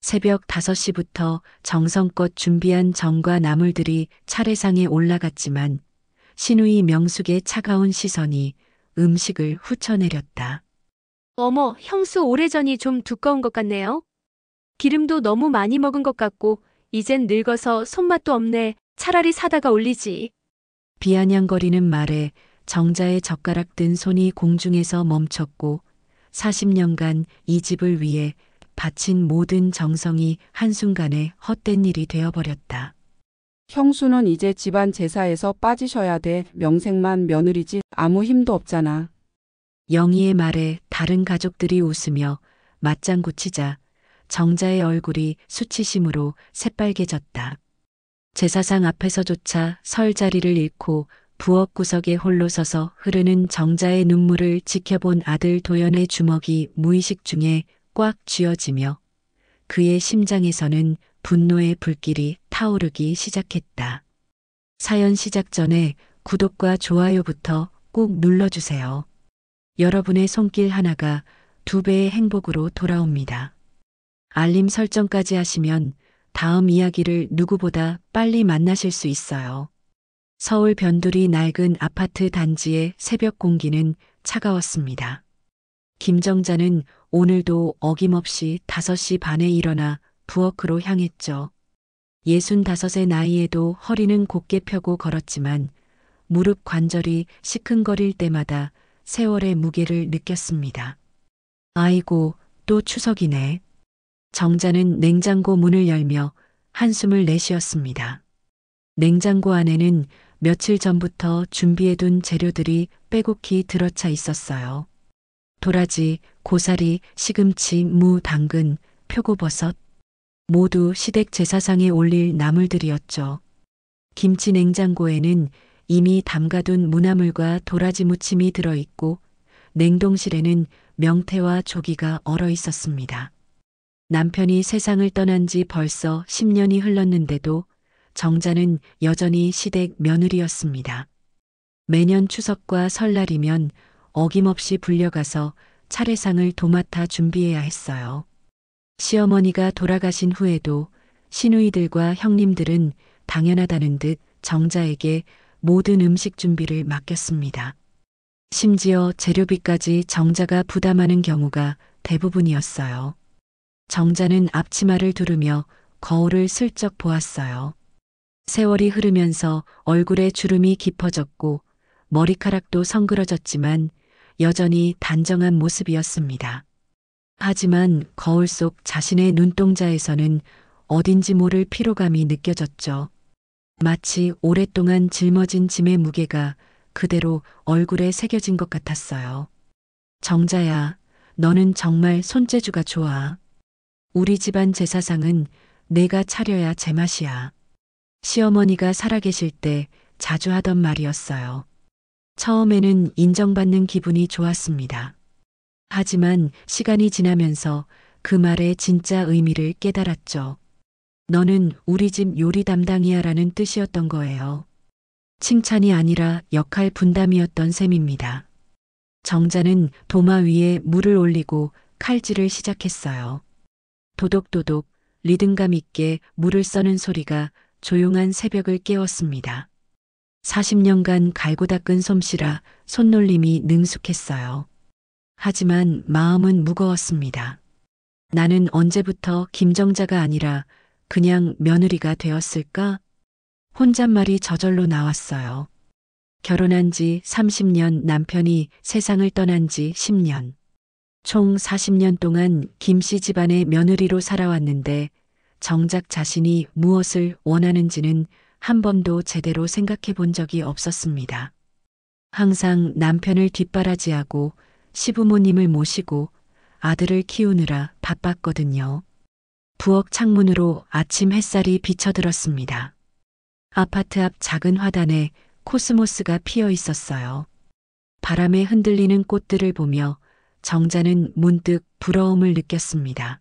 새벽 5시부터 정성껏 준비한 정과 나물들이 차례상에 올라갔지만 신우이 명숙의 차가운 시선이 음식을 훑어내렸다. 어머, 형수 오래전이 좀 두꺼운 것 같네요. 기름도 너무 많이 먹은 것 같고, 이젠 늙어서 손맛도 없네. 차라리 사다가 올리지. 비아냥거리는 말에 정자의 젓가락 든 손이 공중에서 멈췄고 40년간 이 집을 위해 바친 모든 정성이 한순간에 헛된 일이 되어버렸다. 형수는 이제 집안 제사에서 빠지셔야 돼. 명색만 며느리지 아무 힘도 없잖아. 영희의 말에 다른 가족들이 웃으며 맞장구 치자 정자의 얼굴이 수치심으로 새빨개졌다. 제사상 앞에서조차 설 자리를 잃고 부엌 구석에 홀로 서서 흐르는 정자의 눈물을 지켜본 아들 도연의 주먹이 무의식 중에 꽉 쥐어지며 그의 심장에서는 분노의 불길이 타오르기 시작했다. 사연 시작 전에 구독과 좋아요부터 꼭 눌러주세요. 여러분의 손길 하나가 2배의 행복으로 돌아옵니다. 알림 설정까지 하시면 다음 이야기를 누구보다 빨리 만나실 수 있어요. 서울 변두리 낡은 아파트 단지의 새벽 공기는 차가웠습니다. 김정자는 오늘도 어김없이 5시 반에 일어나 부엌으로 향했죠. 65의 나이에도 허리는 곧게 펴고 걸었지만 무릎 관절이 시큰거릴 때마다 세월의 무게를 느꼈습니다. 아이고, 또 추석이네. 정자는 냉장고 문을 열며 한숨을 내쉬었습니다. 냉장고 안에는 며칠 전부터 준비해둔 재료들이 빼곡히 들어차 있었어요. 도라지, 고사리, 시금치, 무, 당근, 표고버섯 모두 시댁 제사상에 올릴 나물들이었죠. 김치 냉장고에는 이미 담가둔 무나물과 도라지 무침이 들어있고 냉동실에는 명태와 조기가 얼어 있었습니다. 남편이 세상을 떠난 지 벌써 10년이 흘렀는데도 정자는 여전히 시댁 며느리였습니다. 매년 추석과 설날이면 어김없이 불려가서 차례상을 도맡아 준비해야 했어요. 시어머니가 돌아가신 후에도 시누이들과 형님들은 당연하다는 듯 정자에게 모든 음식 준비를 맡겼습니다. 심지어 재료비까지 정자가 부담하는 경우가 대부분이었어요. 정자는 앞치마를 두르며 거울을 슬쩍 보았어요. 세월이 흐르면서 얼굴에 주름이 깊어졌고 머리카락도 성그러졌지만 여전히 단정한 모습이었습니다. 하지만 거울 속 자신의 눈동자에서는 어딘지 모를 피로감이 느껴졌죠. 마치 오랫동안 짊어진 짐의 무게가 그대로 얼굴에 새겨진 것 같았어요. 정자야, 너는 정말 손재주가 좋아. 우리 집안 제사상은 내가 차려야 제맛이야. 시어머니가 살아계실 때 자주 하던 말이었어요. 처음에는 인정받는 기분이 좋았습니다. 하지만 시간이 지나면서 그 말의 진짜 의미를 깨달았죠. 너는 우리 집 요리 담당이야 라는 뜻이었던 거예요. 칭찬이 아니라 역할 분담이었던 셈입니다. 정자는 도마 위에 물을 올리고 칼질을 시작했어요. 도독도독 리듬감 있게 물을 써는 소리가 조용한 새벽을 깨웠습니다. 40년간 갈고 닦은 솜씨라 손놀림이 능숙했어요. 하지만 마음은 무거웠습니다. 나는 언제부터 김정자가 아니라 그냥 며느리가 되었을까? 혼잣말이 저절로 나왔어요. 결혼한 지 30년, 남편이 세상을 떠난 지 10년. 총 40년 동안 김씨 집안의 며느리로 살아왔는데 정작 자신이 무엇을 원하는지는 한 번도 제대로 생각해 본 적이 없었습니다. 항상 남편을 뒷바라지하고 시부모님을 모시고 아들을 키우느라 바빴거든요. 부엌 창문으로 아침 햇살이 비쳐들었습니다. 아파트 앞 작은 화단에 코스모스가 피어 있었어요. 바람에 흔들리는 꽃들을 보며 정자는 문득 부러움을 느꼈습니다.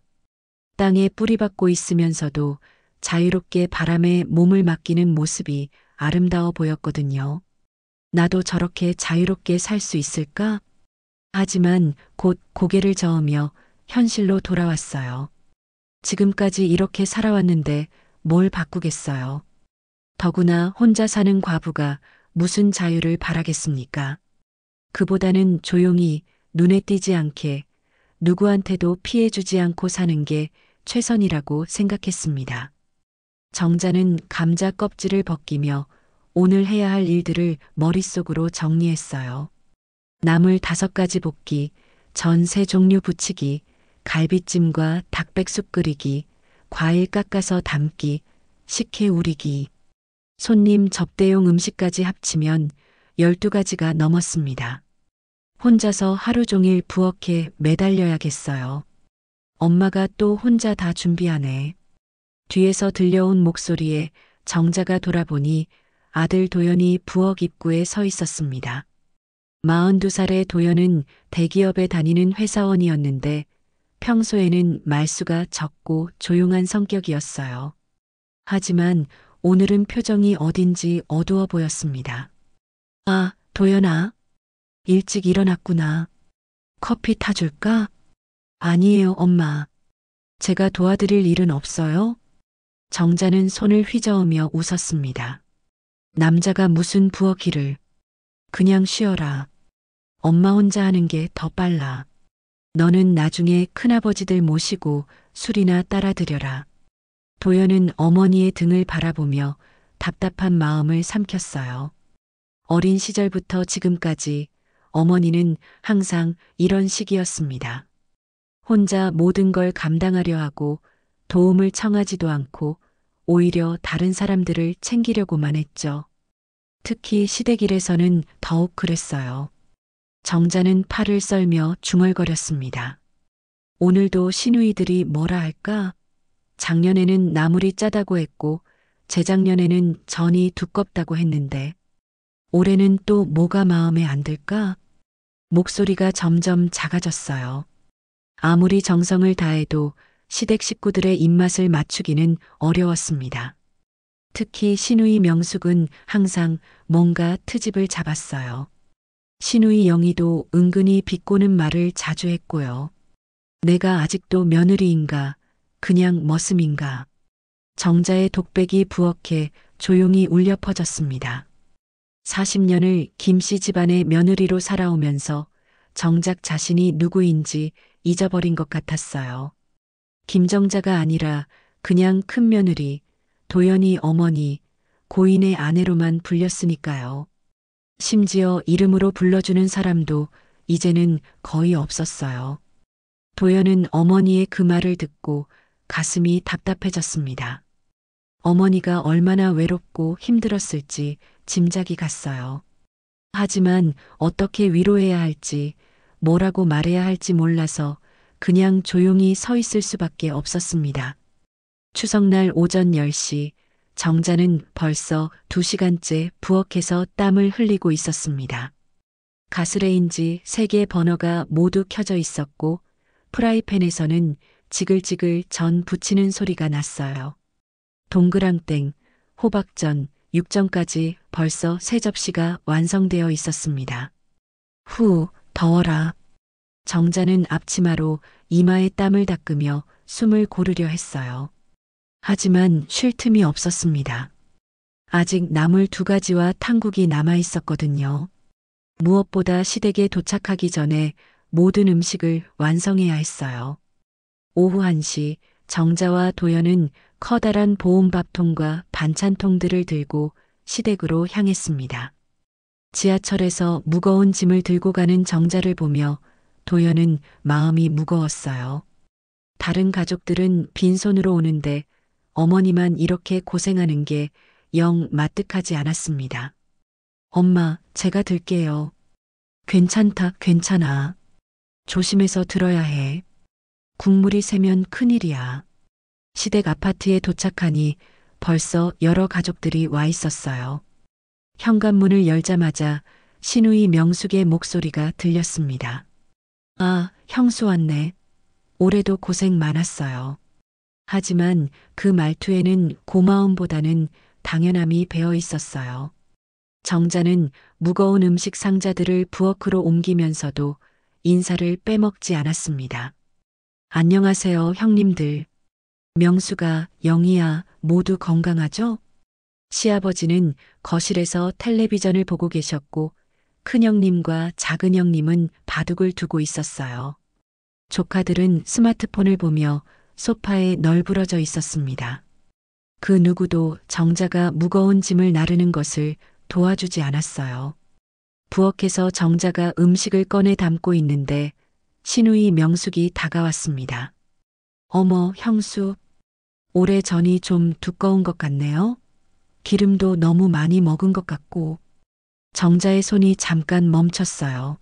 땅에 뿌리박고 있으면서도 자유롭게 바람에 몸을 맡기는 모습이 아름다워 보였거든요. 나도 저렇게 자유롭게 살 수 있을까? 하지만 곧 고개를 저으며 현실로 돌아왔어요. 지금까지 이렇게 살아왔는데 뭘 바꾸겠어요. 더구나 혼자 사는 과부가 무슨 자유를 바라겠습니까? 그보다는 조용히 눈에 띄지 않게 누구한테도 피해주지 않고 사는 게 최선이라고 생각했습니다. 정자는 감자 껍질을 벗기며 오늘 해야 할 일들을 머릿속으로 정리했어요. 나물 5가지 볶기, 전 3종류 부치기, 갈비찜과 닭백숙 끓이기, 과일 깎아서 담기, 식혜 우리기. 손님 접대용 음식까지 합치면 12가지가 넘었습니다. 혼자서 하루 종일 부엌에 매달려야겠어요. 엄마가 또 혼자 다 준비하네. 뒤에서 들려온 목소리에 정자가 돌아보니 아들 도연이 부엌 입구에 서 있었습니다. 42살의 도연은 대기업에 다니는 회사원이었는데 평소에는 말수가 적고 조용한 성격이었어요. 하지만 오늘은 표정이 어딘지 어두워 보였습니다. 아, 도연아. 일찍 일어났구나. 커피 타줄까? 아니에요, 엄마. 제가 도와드릴 일은 없어요? 정자는 손을 휘저으며 웃었습니다. 남자가 무슨 부엌 일을. 그냥 쉬어라. 엄마 혼자 하는 게 더 빨라. 너는 나중에 큰아버지들 모시고 술이나 따라 드려라. 도연은 어머니의 등을 바라보며 답답한 마음을 삼켰어요. 어린 시절부터 지금까지 어머니는 항상 이런 식이었습니다. 혼자 모든 걸 감당하려 하고 도움을 청하지도 않고 오히려 다른 사람들을 챙기려고만 했죠. 특히 시댁일에서는 더욱 그랬어요. 정자는 팔을 썰며 중얼거렸습니다. 오늘도 시누이들이 뭐라 할까? 작년에는 나물이 짜다고 했고 재작년에는 전이 두껍다고 했는데 올해는 또 뭐가 마음에 안 들까? 목소리가 점점 작아졌어요. 아무리 정성을 다해도 시댁 식구들의 입맛을 맞추기는 어려웠습니다. 특히 시누이 명숙은 항상 뭔가 트집을 잡았어요. 시누이 영희도 은근히 비꼬는 말을 자주 했고요. 내가 아직도 며느리인가, 그냥 머슴인가. 정자의 독백이 부엌에 조용히 울려 퍼졌습니다. 40년을 김씨 집안의 며느리로 살아오면서 정작 자신이 누구인지 잊어버린 것 같았어요. 김정자가 아니라 그냥 큰 며느리, 도연이 어머니, 고인의 아내로만 불렸으니까요. 심지어 이름으로 불러주는 사람도 이제는 거의 없었어요. 도연은 어머니의 그 말을 듣고 가슴이 답답해졌습니다. 어머니가 얼마나 외롭고 힘들었을지 짐작이 갔어요. 하지만 어떻게 위로해야 할지, 뭐라고 말해야 할지 몰라서 그냥 조용히 서 있을 수밖에 없었습니다. 추석날 오전 10시, 정자는 벌써 2시간째 부엌에서 땀을 흘리고 있었습니다. 가스레인지 3개 버너가 모두 켜져 있었고 프라이팬에서는 지글지글 전 부치는 소리가 났어요. 동그랑땡, 호박전, 육전까지 벌써 3접시가 완성되어 있었습니다. 후, 더워라. 정자는 앞치마로 이마에 땀을 닦으며 숨을 고르려 했어요. 하지만 쉴 틈이 없었습니다. 아직 나물 2가지와 탕국이 남아 있었거든요. 무엇보다 시댁에 도착하기 전에 모든 음식을 완성해야 했어요. 오후 1시 정자와 도연은 커다란 보온밥통과 반찬통들을 들고 시댁으로 향했습니다. 지하철에서 무거운 짐을 들고 가는 정자를 보며 도연은 마음이 무거웠어요. 다른 가족들은 빈손으로 오는데 어머니만 이렇게 고생하는 게 영 마뜩하지 않았습니다. 엄마, 제가 들게요. 괜찮다, 괜찮아. 조심해서 들어야 해. 국물이 새면 큰일이야. 시댁 아파트에 도착하니 벌써 여러 가족들이 와 있었어요. 현관문을 열자마자 시누이 명숙의 목소리가 들렸습니다. 아, 형수 왔네. 올해도 고생 많았어요. 하지만 그 말투에는 고마움보다는 당연함이 배어 있었어요. 정자는 무거운 음식 상자들을 부엌으로 옮기면서도 인사를 빼먹지 않았습니다. 안녕하세요, 형님들. 명수가, 영희야, 모두 건강하죠? 시아버지는 거실에서 텔레비전을 보고 계셨고 큰형님과 작은형님은 바둑을 두고 있었어요. 조카들은 스마트폰을 보며 소파에 널브러져 있었습니다. 그 누구도 정자가 무거운 짐을 나르는 것을 도와주지 않았어요. 부엌에서 정자가 음식을 꺼내 담고 있는데 시누이 명숙이 다가왔습니다. 어머, 형수. 오래전이 좀 두꺼운 것 같네요. 기름도 너무 많이 먹은 것 같고. 정자의 손이 잠깐 멈췄어요.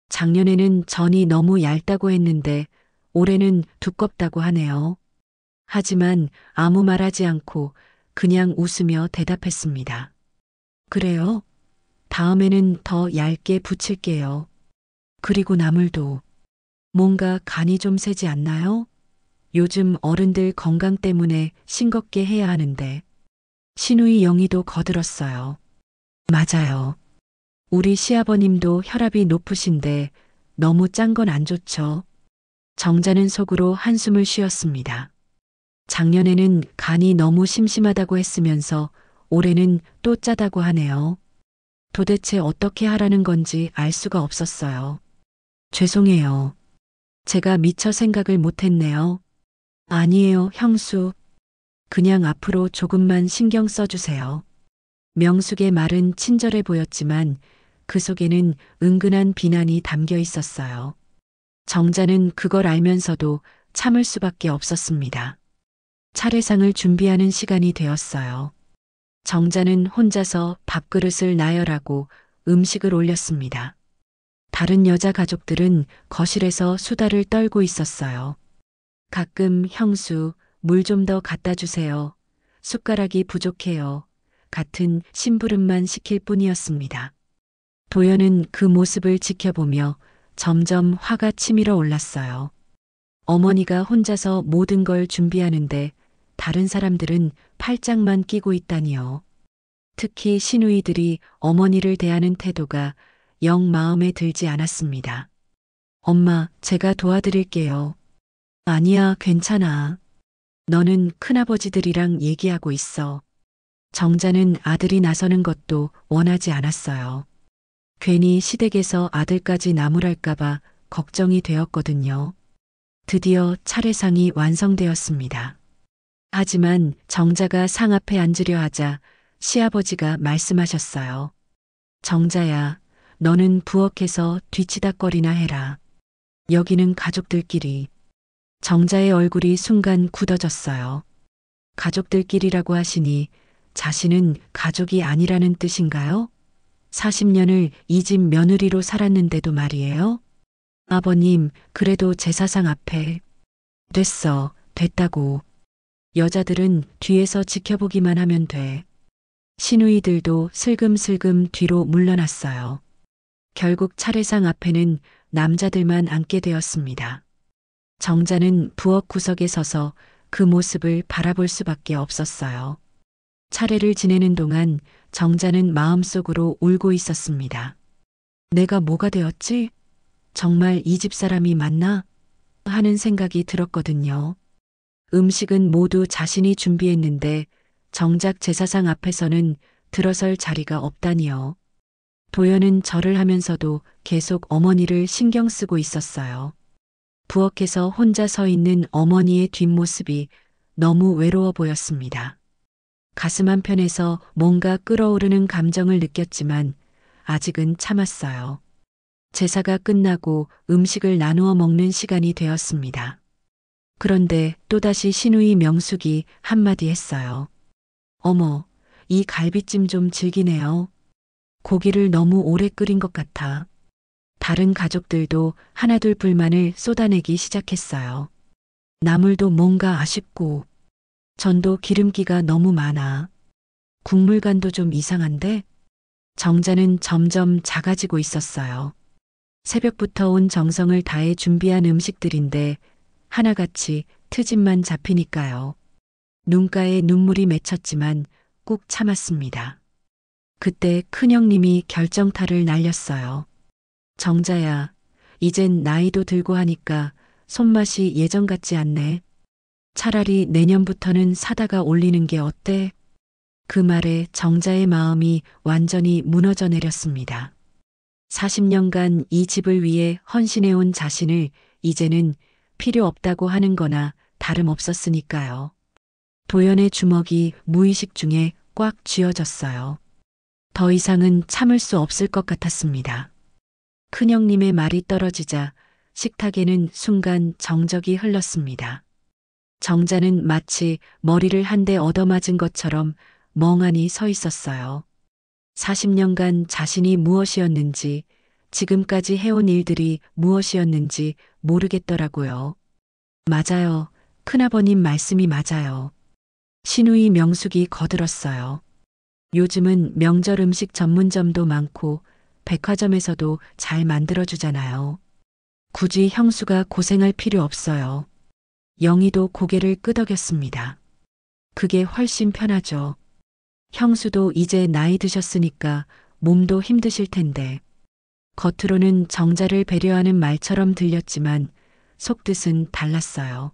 작년에는 전이 너무 얇다고 했는데 올해는 두껍다고 하네요. 하지만 아무 말하지 않고 그냥 웃으며 대답했습니다. 그래요? 다음에는 더 얇게 부칠게요. 그리고 나물도. 뭔가 간이 좀 세지 않나요? 요즘 어른들 건강 때문에 싱겁게 해야 하는데. 시누이 영희도 거들었어요. 맞아요. 우리 시아버님도 혈압이 높으신데 너무 짠 건 안 좋죠. 정자는 속으로 한숨을 쉬었습니다. 작년에는 간이 너무 심심하다고 했으면서 올해는 또 짜다고 하네요. 도대체 어떻게 하라는 건지 알 수가 없었어요. 죄송해요. 제가 미처 생각을 못했네요. 아니에요, 형수. 그냥 앞으로 조금만 신경 써주세요. 명숙의 말은 친절해 보였지만 그 속에는 은근한 비난이 담겨 있었어요. 정자는 그걸 알면서도 참을 수밖에 없었습니다. 차례상을 준비하는 시간이 되었어요. 정자는 혼자서 밥그릇을 나열하고 음식을 올렸습니다. 다른 여자 가족들은 거실에서 수다를 떨고 있었어요. 가끔 형수, 물 좀 더 갖다 주세요. 숟가락이 부족해요. 같은 심부름만 시킬 뿐이었습니다. 도연은 그 모습을 지켜보며 점점 화가 치밀어 올랐어요. 어머니가 혼자서 모든 걸 준비하는데 다른 사람들은 팔짱만 끼고 있다니요. 특히 시누이들이 어머니를 대하는 태도가 영 마음에 들지 않았습니다. 엄마, 제가 도와드릴게요. 아니야, 괜찮아. 너는 큰아버지들이랑 얘기하고 있어. 정자는 아들이 나서는 것도 원하지 않았어요. 괜히 시댁에서 아들까지 나무랄까봐 걱정이 되었거든요. 드디어 차례상이 완성되었습니다. 하지만 정자가 상 앞에 앉으려 하자 시아버지가 말씀하셨어요. 정자야, 너는 부엌에서 뒤치다꺼리나 해라. 여기는 가족들끼리. 정자의 얼굴이 순간 굳어졌어요. 가족들끼리라고 하시니 자신은 가족이 아니라는 뜻인가요? 40년을 이 집 며느리로 살았는데도 말이에요. 아버님, 그래도 제사상 앞에. 됐다고. 여자들은 뒤에서 지켜보기만 하면 돼. 시누이들도 슬금슬금 뒤로 물러났어요. 결국 차례상 앞에는 남자들만 앉게 되었습니다. 정자는 부엌 구석에 서서 그 모습을 바라볼 수밖에 없었어요. 차례를 지내는 동안 정자는 마음속으로 울고 있었습니다. 내가 뭐가 되었지? 정말 이 집 사람이 맞나? 하는 생각이 들었거든요. 음식은 모두 자신이 준비했는데 정작 제사상 앞에서는 들어설 자리가 없다니요. 도연은 절을 하면서도 계속 어머니를 신경 쓰고 있었어요. 부엌에서 혼자 서 있는 어머니의 뒷모습이 너무 외로워 보였습니다. 가슴 한편에서 뭔가 끓어오르는 감정을 느꼈지만 아직은 참았어요. 제사가 끝나고 음식을 나누어 먹는 시간이 되었습니다. 그런데 또다시 시누이 명숙이 한마디 했어요. 어머, 이 갈비찜 좀 질기네요. 고기를 너무 오래 끓인 것 같아. 다른 가족들도 하나둘 불만을 쏟아내기 시작했어요. 나물도 뭔가 아쉽고, 전도 기름기가 너무 많아. 국물간도 좀 이상한데? 정자는 점점 작아지고 있었어요. 새벽부터 온 정성을 다해 준비한 음식들인데 하나같이 트집만 잡히니까요. 눈가에 눈물이 맺혔지만 꾹 참았습니다. 그때 큰형님이 결정타를 날렸어요. 정자야, 이젠 나이도 들고 하니까 손맛이 예전 같지 않네. 차라리 내년부터는 사다가 올리는 게 어때? 그 말에 정자의 마음이 완전히 무너져 내렸습니다. 40년간 이 집을 위해 헌신해온 자신을 이제는 필요 없다고 하는 거나 다름없었으니까요. 도연의 주먹이 무의식 중에 꽉 쥐어졌어요. 더 이상은 참을 수 없을 것 같았습니다. 큰형님의 말이 떨어지자 식탁에는 순간 정적이 흘렀습니다. 정자는 마치 머리를 한 대 얻어맞은 것처럼 멍하니 서 있었어요. 40년간 자신이 무엇이었는지, 지금까지 해온 일들이 무엇이었는지 모르겠더라고요. 맞아요. 큰아버님 말씀이 맞아요. 신우이 명숙이 거들었어요. 요즘은 명절 음식 전문점도 많고 백화점에서도 잘 만들어주잖아요. 굳이 형수가 고생할 필요 없어요. 영희도 고개를 끄덕였습니다. 그게 훨씬 편하죠. 형수도 이제 나이 드셨으니까 몸도 힘드실 텐데. 겉으로는 정자를 배려하는 말처럼 들렸지만 속뜻은 달랐어요.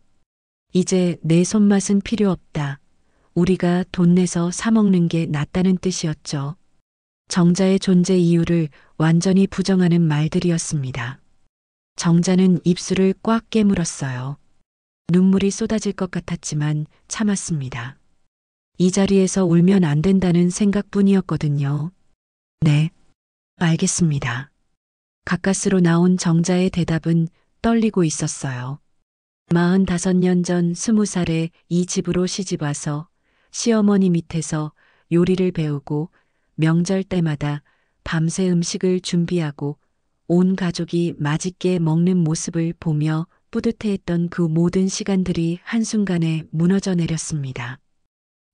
이제 내 손맛은 필요 없다. 우리가 돈 내서 사 먹는 게 낫다는 뜻이었죠. 정자의 존재 이유를 완전히 부정하는 말들이었습니다. 정자는 입술을 꽉 깨물었어요. 눈물이 쏟아질 것 같았지만 참았습니다. 이 자리에서 울면 안 된다는 생각뿐이었거든요. 네, 알겠습니다. 가까스로 나온 정자의 대답은 떨리고 있었어요. 45년 전 20살에 이 집으로 시집와서 시어머니 밑에서 요리를 배우고 명절 때마다 밤새 음식을 준비하고 온 가족이 맛있게 먹는 모습을 보며 뿌듯해했던 그 모든 시간들이 한순간에 무너져 내렸습니다.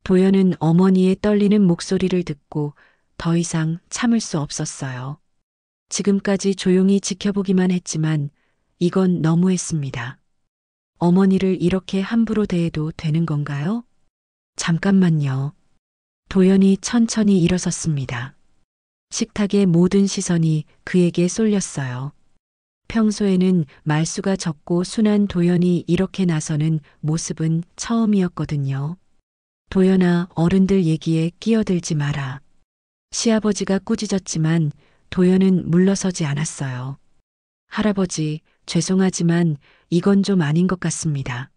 도연은 어머니의 떨리는 목소리를 듣고 더 이상 참을 수 없었어요. 지금까지 조용히 지켜보기만 했지만 이건 너무했습니다. 어머니를 이렇게 함부로 대해도 되는 건가요? 잠깐만요. 도연이 천천히 일어섰습니다. 식탁의 모든 시선이 그에게 쏠렸어요. 평소에는 말수가 적고 순한 도연이 이렇게 나서는 모습은 처음이었거든요. 도연아, 어른들 얘기에 끼어들지 마라. 시아버지가 꾸짖었지만 도연은 물러서지 않았어요. 할아버지, 죄송하지만 이건 좀 아닌 것 같습니다.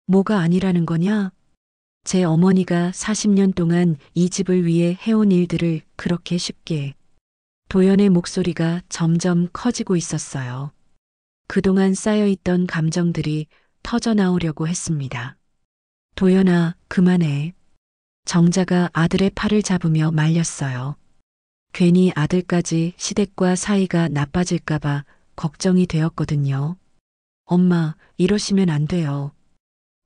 뭐가 아니라는 거냐? 제 어머니가 40년 동안 이 집을 위해 해온 일들을 그렇게 쉽게. 도연의 목소리가 점점 커지고 있었어요. 그동안 쌓여있던 감정들이 터져나오려고 했습니다. 도연아, 그만해. 정자가 아들의 팔을 잡으며 말렸어요. 괜히 아들까지 시댁과 사이가 나빠질까봐 걱정이 되었거든요. 엄마, 이러시면 안 돼요.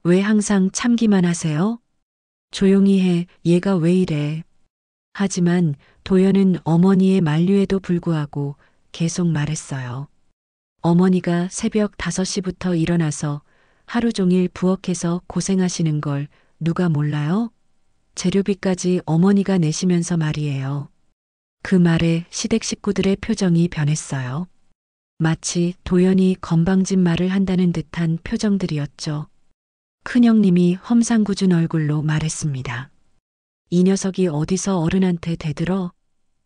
왜 항상 참기만 하세요? 조용히 해, 얘가 왜 이래. 하지만 도연은 어머니의 만류에도 불구하고 계속 말했어요. 어머니가 새벽 5시부터 일어나서 하루 종일 부엌에서 고생하시는 걸 누가 몰라요? 재료비까지 어머니가 내시면서 말이에요. 그 말에 시댁 식구들의 표정이 변했어요. 마치 도연이 건방진 말을 한다는 듯한 표정들이었죠. 큰형님이 험상궂은 얼굴로 말했습니다. 이 녀석이 어디서 어른한테 대들어?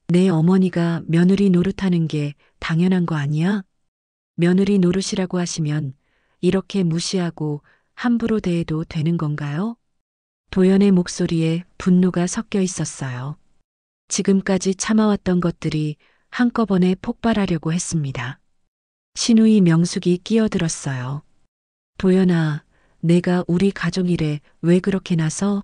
내 어머니가 며느리 노릇하는 게 당연한 거 아니야? 며느리 노릇이라고 하시면 이렇게 무시하고 함부로 대해도 되는 건가요? 도연의 목소리에 분노가 섞여 있었어요. 지금까지 참아왔던 것들이 한꺼번에 폭발하려고 했습니다. 신우이 명숙이 끼어들었어요. 도연아, 내가 우리 가족 일에 왜 그렇게 나서?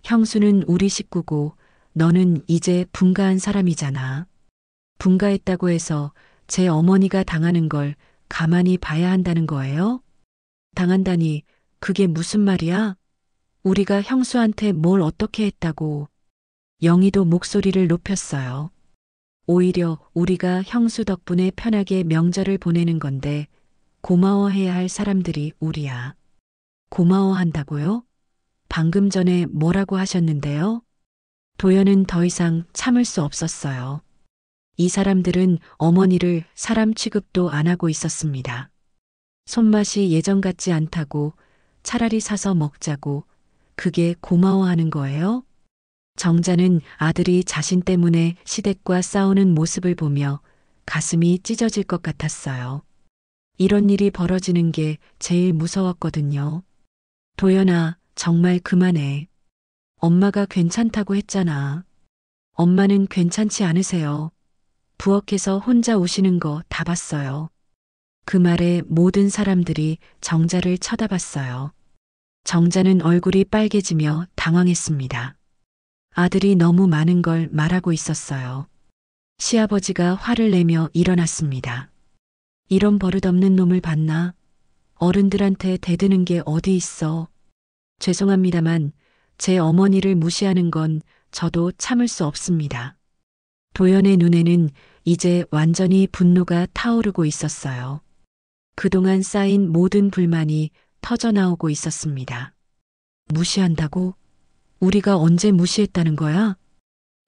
형수는 우리 식구고 너는 이제 분가한 사람이잖아. 분가했다고 해서 제 어머니가 당하는 걸 가만히 봐야 한다는 거예요? 당한다니 그게 무슨 말이야? 우리가 형수한테 뭘 어떻게 했다고. 영희도 목소리를 높였어요. 오히려 우리가 형수 덕분에 편하게 명절을 보내는 건데 고마워해야 할 사람들이 우리야. 고마워한다고요? 방금 전에 뭐라고 하셨는데요? 도연은 더 이상 참을 수 없었어요. 이 사람들은 어머니를 사람 취급도 안 하고 있었습니다. 손맛이 예전 같지 않다고 차라리 사서 먹자고. 그게 고마워하는 거예요? 정자는 아들이 자신 때문에 시댁과 싸우는 모습을 보며 가슴이 찢어질 것 같았어요. 이런 일이 벌어지는 게 제일 무서웠거든요. 도연아, 정말 그만해. 엄마가 괜찮다고 했잖아. 엄마는 괜찮지 않으세요. 부엌에서 혼자 우시는 거 다 봤어요. 그 말에 모든 사람들이 정자를 쳐다봤어요. 정자는 얼굴이 빨개지며 당황했습니다. 아들이 너무 많은 걸 말하고 있었어요. 시아버지가 화를 내며 일어났습니다. 이런 버릇없는 놈을 봤나? 어른들한테 대드는 게 어디 있어. 죄송합니다만 제 어머니를 무시하는 건 저도 참을 수 없습니다. 도연의 눈에는 이제 완전히 분노가 타오르고 있었어요. 그동안 쌓인 모든 불만이 터져나오고 있었습니다. 무시한다고? 우리가 언제 무시했다는 거야?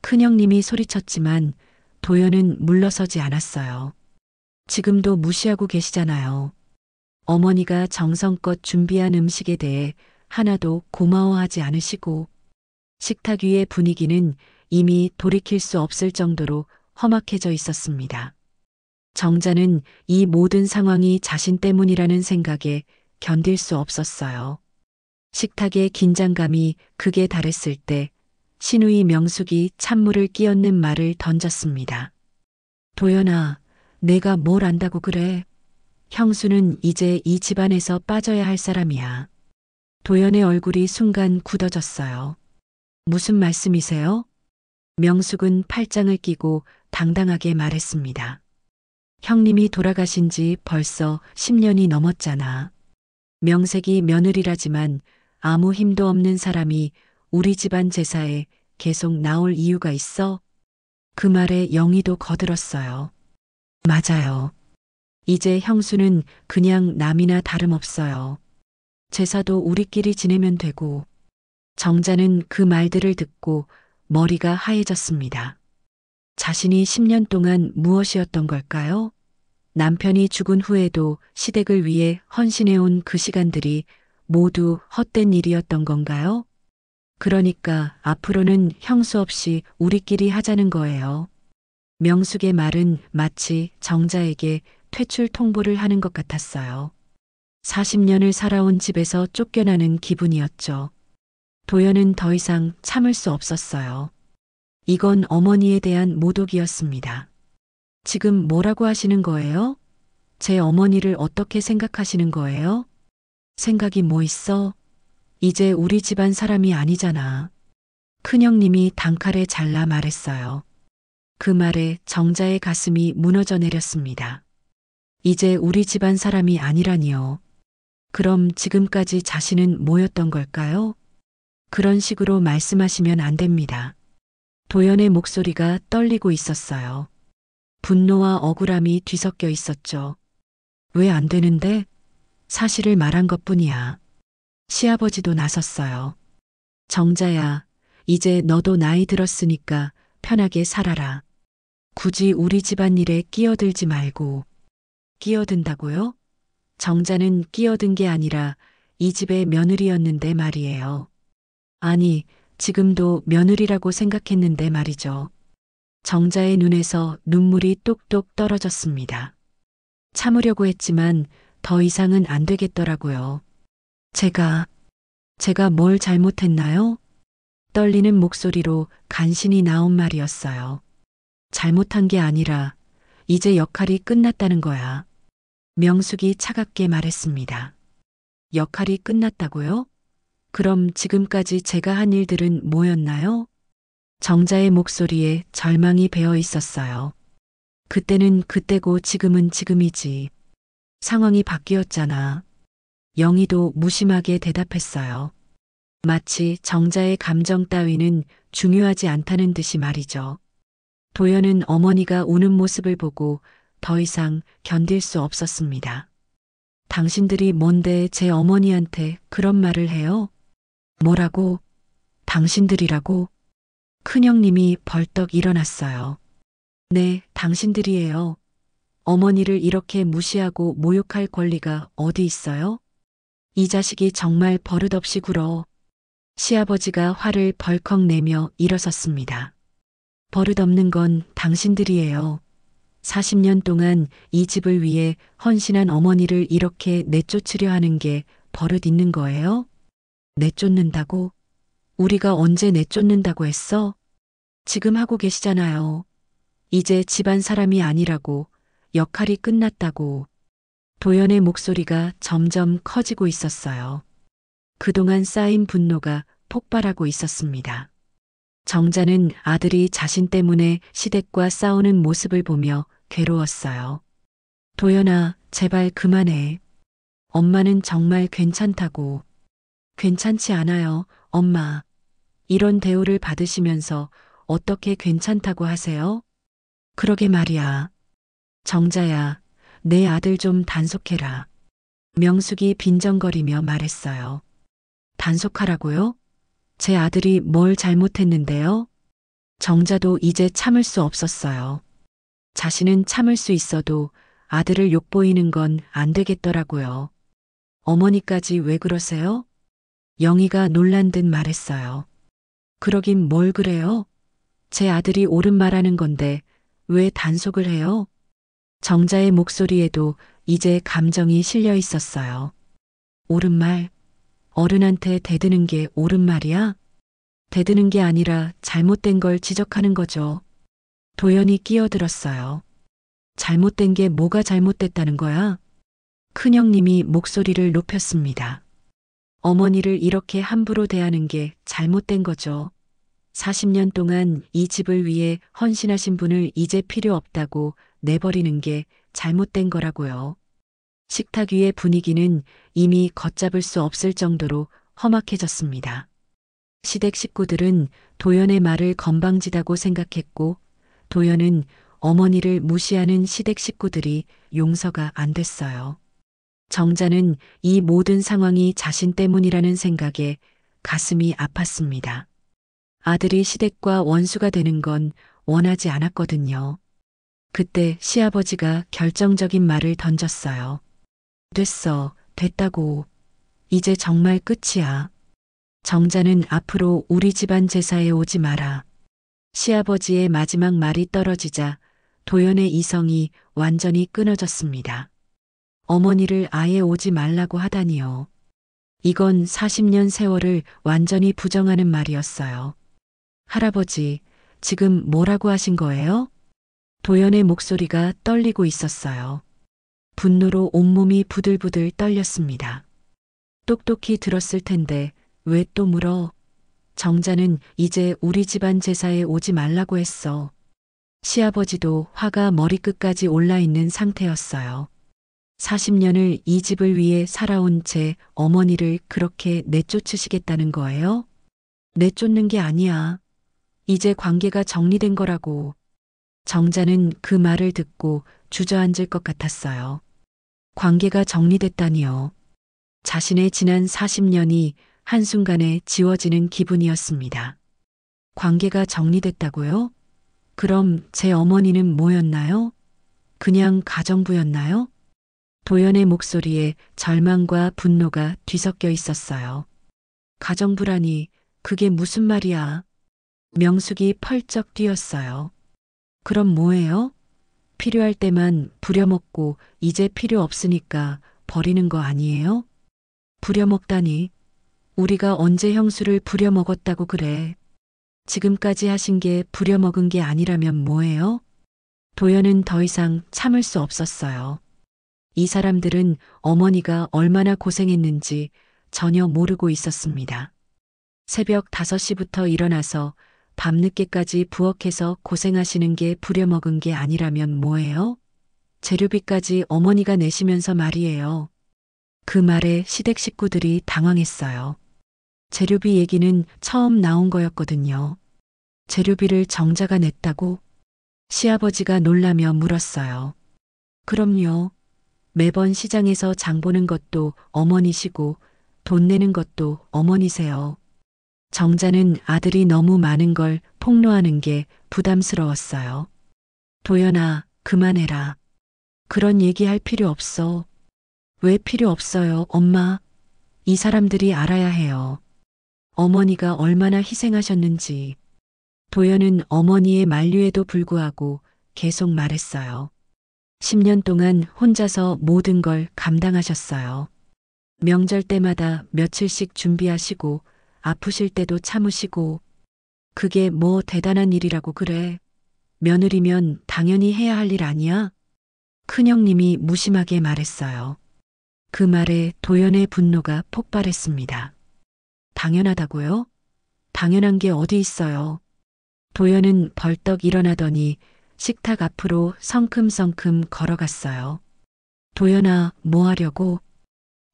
큰형님이 소리쳤지만 도연은 물러서지 않았어요. 지금도 무시하고 계시잖아요. 어머니가 정성껏 준비한 음식에 대해 하나도 고마워하지 않으시고 식탁 위의 분위기는 이미 돌이킬 수 없을 정도로 험악해져 있었습니다. 정자는 이 모든 상황이 자신 때문이라는 생각에 견딜 수 없었어요. 식탁의 긴장감이 극에 달했을 때 시누이 명숙이 찬물을 끼얹는 말을 던졌습니다. 도연아, 내가 뭘 안다고 그래? 형수는 이제 이 집안에서 빠져야 할 사람이야. 도연의 얼굴이 순간 굳어졌어요. 무슨 말씀이세요? 명숙은 팔짱을 끼고 당당하게 말했습니다. 형님이 돌아가신 지 벌써 10년이 넘었잖아. 명색이 며느리라지만 아무 힘도 없는 사람이 우리 집안 제사에 계속 나올 이유가 있어? 그 말에 영희도 거들었어요. 맞아요. 이제 형수는 그냥 남이나 다름없어요. 제사도 우리끼리 지내면 되고. 정자는 그 말들을 듣고 머리가 하얘졌습니다. 자신이 10년 동안 무엇이었던 걸까요? 남편이 죽은 후에도 시댁을 위해 헌신해온 그 시간들이 모두 헛된 일이었던 건가요? 그러니까 앞으로는 형수 없이 우리끼리 하자는 거예요. 명숙의 말은 마치 정자에게 퇴출 통보를 하는 것 같았어요. 40년을 살아온 집에서 쫓겨나는 기분이었죠. 도연은 더 이상 참을 수 없었어요. 이건 어머니에 대한 모독이었습니다. 지금 뭐라고 하시는 거예요? 제 어머니를 어떻게 생각하시는 거예요? 생각이 뭐 있어? 이제 우리 집안 사람이 아니잖아. 큰형님이 단칼에 잘라 말했어요. 그 말에 정자의 가슴이 무너져 내렸습니다. 이제 우리 집안 사람이 아니라니요. 그럼 지금까지 자신은 뭐였던 걸까요? 그런 식으로 말씀하시면 안 됩니다. 도연의 목소리가 떨리고 있었어요. 분노와 억울함이 뒤섞여 있었죠. 왜 안 되는데? 사실을 말한 것뿐이야. 시아버지도 나섰어요. 정자야, 이제 너도 나이 들었으니까 편하게 살아라. 굳이 우리 집안일에 끼어들지 말고. 끼어든다고요? 정자는 끼어든 게 아니라 이 집의 며느리였는데 말이에요. 아니, 지금도 며느리라고 생각했는데 말이죠. 정자의 눈에서 눈물이 뚝뚝 떨어졌습니다. 참으려고 했지만 더 이상은 안 되겠더라고요. 제가 뭘 잘못했나요? 떨리는 목소리로 간신히 나온 말이었어요. 잘못한 게 아니라 이제 역할이 끝났다는 거야. 명숙이 차갑게 말했습니다. 역할이 끝났다고요? 그럼 지금까지 제가 한 일들은 뭐였나요? 정자의 목소리에 절망이 배어 있었어요. 그때는 그때고 지금은 지금이지. 상황이 바뀌었잖아. 영희도 무심하게 대답했어요. 마치 정자의 감정 따위는 중요하지 않다는 듯이 말이죠. 도연은 어머니가 우는 모습을 보고 더 이상 견딜 수 없었습니다. 당신들이 뭔데 제 어머니한테 그런 말을 해요? 뭐라고? 당신들이라고? 큰형님이 벌떡 일어났어요. 네, 당신들이에요. 어머니를 이렇게 무시하고 모욕할 권리가 어디 있어요? 이 자식이 정말 버릇없이 굴어. 시아버지가 화를 벌컥 내며 일어섰습니다. 버릇없는 건 당신들이에요. 40년 동안 이 집을 위해 헌신한 어머니를 이렇게 내쫓으려 하는 게 버릇 있는 거예요? 내쫓는다고? 우리가 언제 내쫓는다고 했어? 지금 하고 계시잖아요. 이제 집안 사람이 아니라고, 역할이 끝났다고. 도연의 목소리가 점점 커지고 있었어요. 그동안 쌓인 분노가 폭발하고 있었습니다. 정자는 아들이 자신 때문에 시댁과 싸우는 모습을 보며 괴로웠어요. 도연아, 제발 그만해. 엄마는 정말 괜찮다고. 괜찮지 않아요, 엄마. 이런 대우를 받으시면서 어떻게 괜찮다고 하세요? 그러게 말이야. 정자야, 내 아들 좀 단속해라. 명숙이 빈정거리며 말했어요. 단속하라고요? 제 아들이 뭘 잘못했는데요? 정자도 이제 참을 수 없었어요. 자신은 참을 수 있어도 아들을 욕보이는 건 안 되겠더라고요. 어머니까지 왜 그러세요? 영희가 놀란 듯 말했어요. 그러긴 뭘 그래요? 제 아들이 옳은 말하는 건데 왜 단속을 해요? 정자의 목소리에도 이제 감정이 실려 있었어요. 옳은 말? 어른한테 대드는 게 옳은 말이야? 대드는 게 아니라 잘못된 걸 지적하는 거죠. 도연이 끼어들었어요. 잘못된 게 뭐가 잘못됐다는 거야? 큰형님이 목소리를 높였습니다. 어머니를 이렇게 함부로 대하는 게 잘못된 거죠. 40년 동안 이 집을 위해 헌신하신 분을 이제 필요 없다고 내버리는 게 잘못된 거라고요. 식탁 위의 분위기는 이미 걷잡을 수 없을 정도로 험악해졌습니다. 시댁 식구들은 도연의 말을 건방지다고 생각했고 도연은 어머니를 무시하는 시댁 식구들이 용서가 안 됐어요. 정자는 이 모든 상황이 자신 때문이라는 생각에 가슴이 아팠습니다. 아들이 시댁과 원수가 되는 건 원하지 않았거든요. 그때 시아버지가 결정적인 말을 던졌어요. 됐어, 됐다고. 이제 정말 끝이야. 정자는 앞으로 우리 집안 제사에 오지 마라. 시아버지의 마지막 말이 떨어지자 도연의 이성이 완전히 끊어졌습니다. 어머니를 아예 오지 말라고 하다니요. 이건 40년 세월을 완전히 부정하는 말이었어요. 할아버지, 지금 뭐라고 하신 거예요? 도연의 목소리가 떨리고 있었어요. 분노로 온몸이 부들부들 떨렸습니다. 똑똑히 들었을 텐데 왜 또 물어? 정자는 이제 우리 집안 제사에 오지 말라고 했어. 시아버지도 화가 머리끝까지 올라 있는 상태였어요. 40년을 이 집을 위해 살아온 제 어머니를 그렇게 내쫓으시겠다는 거예요? 내쫓는 게 아니야. 이제 관계가 정리된 거라고. 정자는 그 말을 듣고 주저앉을 것 같았어요. 관계가 정리됐다니요. 자신의 지난 40년이 한순간에 지워지는 기분이었습니다. 관계가 정리됐다고요? 그럼 제 어머니는 뭐였나요? 그냥 가정부였나요? 도연의 목소리에 절망과 분노가 뒤섞여 있었어요. 가정부라니, 그게 무슨 말이야? 명숙이 펄쩍 뛰었어요. 그럼 뭐예요? 필요할 때만 부려먹고 이제 필요 없으니까 버리는 거 아니에요? 부려먹다니. 우리가 언제 형수를 부려먹었다고 그래. 지금까지 하신 게 부려먹은 게 아니라면 뭐예요? 도연은 더 이상 참을 수 없었어요. 이 사람들은 어머니가 얼마나 고생했는지 전혀 모르고 있었습니다. 새벽 5시부터 일어나서 밤늦게까지 부엌에서 고생하시는 게 부려먹은 게 아니라면 뭐예요? 재료비까지 어머니가 내시면서 말이에요. 그 말에 시댁 식구들이 당황했어요. 재료비 얘기는 처음 나온 거였거든요. 재료비를 정자가 냈다고? 시아버지가 놀라며 물었어요. 그럼요. 매번 시장에서 장 보는 것도 어머니시고 돈 내는 것도 어머니세요. 정자는 아들이 너무 많은 걸 폭로하는 게 부담스러웠어요. 도연아, 그만해라. 그런 얘기할 필요 없어. 왜 필요 없어요, 엄마? 이 사람들이 알아야 해요. 어머니가 얼마나 희생하셨는지. 도연은 어머니의 만류에도 불구하고 계속 말했어요. 10년 동안 혼자서 모든 걸 감당하셨어요. 명절 때마다 며칠씩 준비하시고 아프실 때도 참으시고 그게 뭐 대단한 일이라고 그래. 며느리면 당연히 해야 할 일 아니야? 큰형님이 무심하게 말했어요. 그 말에 도연의 분노가 폭발했습니다. 당연하다고요? 당연한 게 어디 있어요? 도연은 벌떡 일어나더니 식탁 앞으로 성큼성큼 걸어갔어요. 도연아, 뭐 하려고?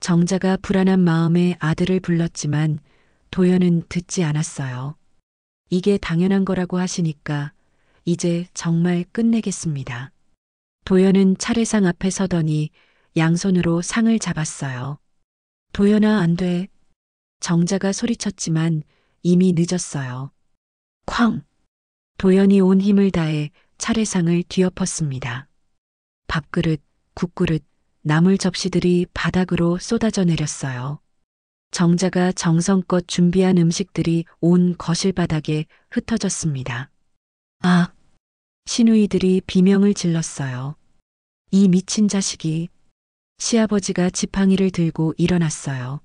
정자가 불안한 마음에 아들을 불렀지만 도연은 듣지 않았어요. 이게 당연한 거라고 하시니까 이제 정말 끝내겠습니다. 도연은 차례상 앞에 서더니 양손으로 상을 잡았어요. 도연아, 안 돼. 정자가 소리쳤지만 이미 늦었어요. 쾅! 도연이 온 힘을 다해 차례상을 뒤엎었습니다. 밥그릇, 국그릇, 나물 접시들이 바닥으로 쏟아져 내렸어요. 정자가 정성껏 준비한 음식들이 온 거실 바닥에 흩어졌습니다. 아! 시누이들이 비명을 질렀어요. 이 미친 자식이. 시아버지가 지팡이를 들고 일어났어요.